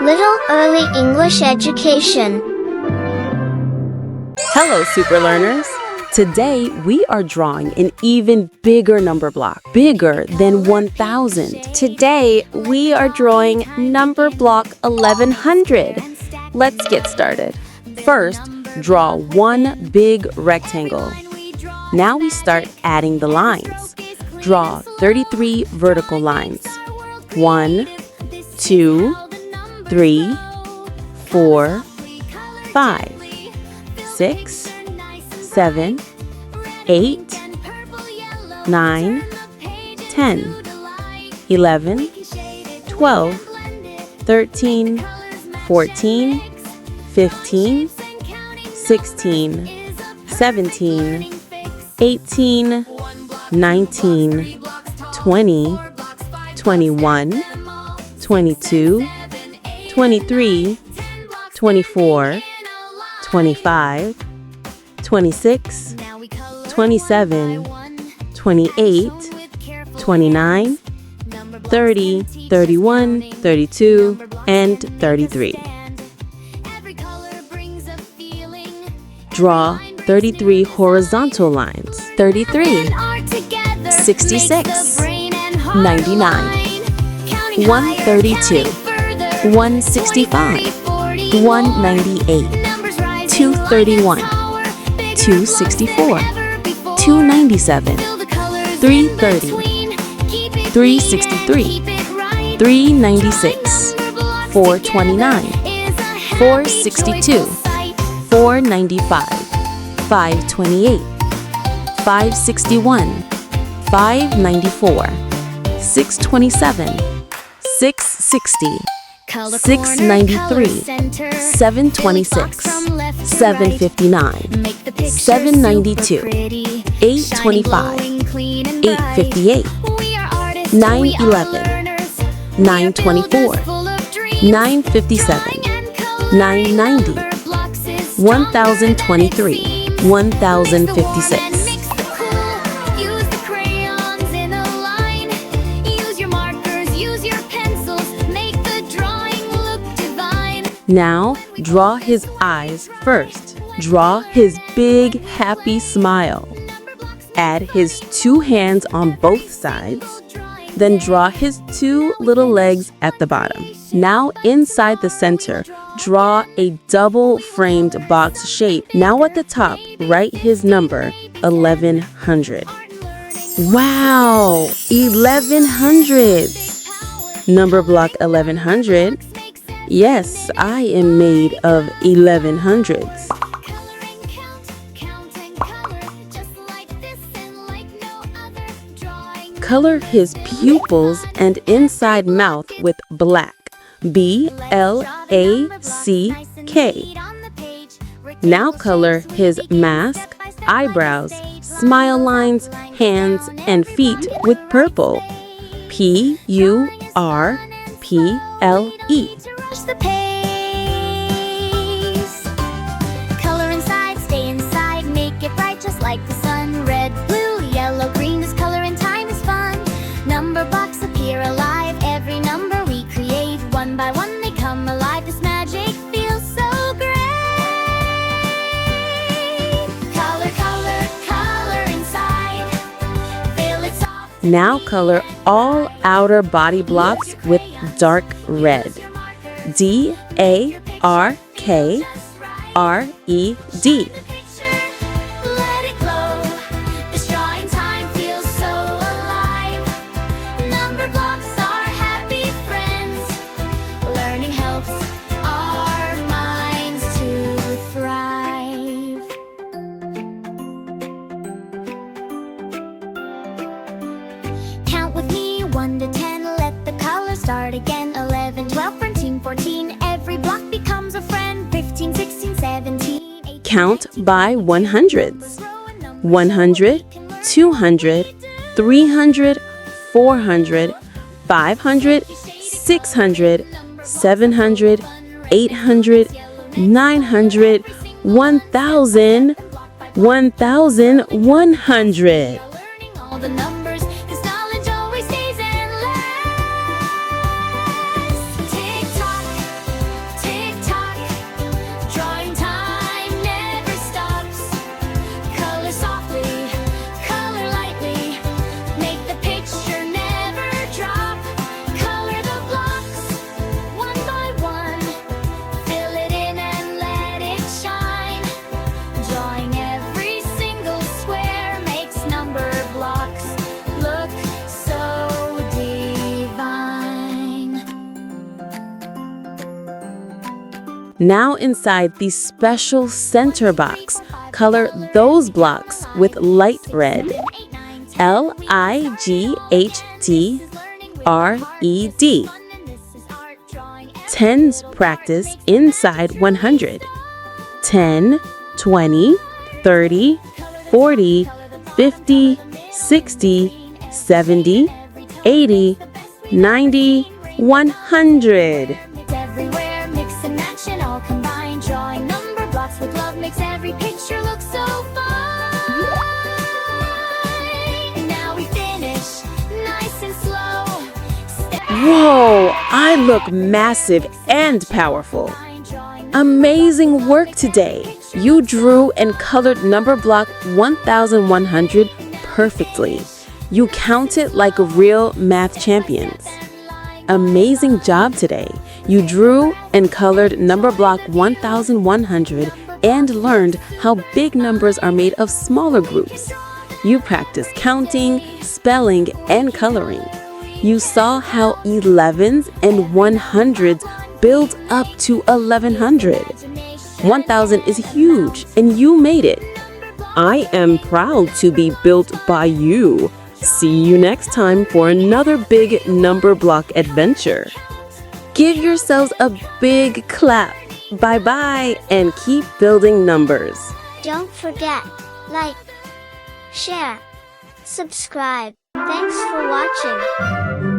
Little Early English Education. Hello, super learners. Today, we are drawing an even bigger number block, bigger than 1,000. Today, we are drawing number block 1100. Let's get started. First, draw one big rectangle. Now we start adding the lines. Draw 33 vertical lines. 1, 2, 3, 4, 5, 6, 7, 8, 9, 10, 11, 12, 13, 14, 15, 16, 17, 18, 19, 20, 21, 22, 23, 24, 25, 26, 27, 28, 29, 30, 31, 32, and 33. Draw 33 horizontal lines. 33, 66, 99, 132, 165, 198, 231, 264, 297, 330, 363, 396, 429, 462, 495, 528, 561, 594, 627, 660, 693, 726, 759, 792, 825, 858, 911, 924, 957, 990, 1023, 1056. Now, draw his eyes first. Draw his big, happy smile. Add his two hands on both sides. Then draw his two little legs at the bottom. Now, inside the center, draw a double-framed box shape. Now at the top, write his number, 1100. Wow! 1100! Number block 1100. Yes, I am made of 1100s. Color his pupils and inside mouth with black. B-L-A-C-K. Now color his mask, eyebrows, smile lines, hands, and feet with purple. P-U-R-P-L-E. The pace. Color inside, stay inside, make it bright just like the sun. Red, blue, yellow, green, this color in time is fun. Number blocks appear alive, every number we create. One by one they come alive, this magic feels so great. Color, color, color inside, feel it soft. Now color all outer body blocks with dark red. D-A-R-K-R-E-D. Let it glow. This drawing time feels so alive. Number blocks are happy friends. Learning helps our minds to thrive. Count with me 1 to 10. Let the colors start again. 11, 12, 13, 14. Every block becomes a friend. 15, 16, 17, 18. Count by 100s. 100, 200, 300, 400, 500, 600, 700, 800, 900, 1,000, 1,100. All the numbers, 'cause knowledge always stays endless. Tick tock, Now inside the special center box, color those blocks with light red. Lightred. Tens practice inside 100. 10, 20, 30, 40, 50, 60, 70, 80, 90, 100. Everywhere, mix and match and all combined. Drawing number blocks with love makes every picture look so fine. Now we finish, nice and slow. Whoa, I look massive and powerful. Amazing work today. You drew and colored number block 1100 perfectly. You counted like real math champions. Amazing job today. You drew and colored number block 1100 and learned how big numbers are made of smaller groups. You practiced counting, spelling, and coloring. You saw how 11s and 100s build up to 1100. 1000 is huge, and you made it. I am proud to be built by you. See you next time for another big number block adventure. Give yourselves a big clap. Bye-bye, and keep building numbers. Don't forget, like, share, subscribe. Thanks for watching.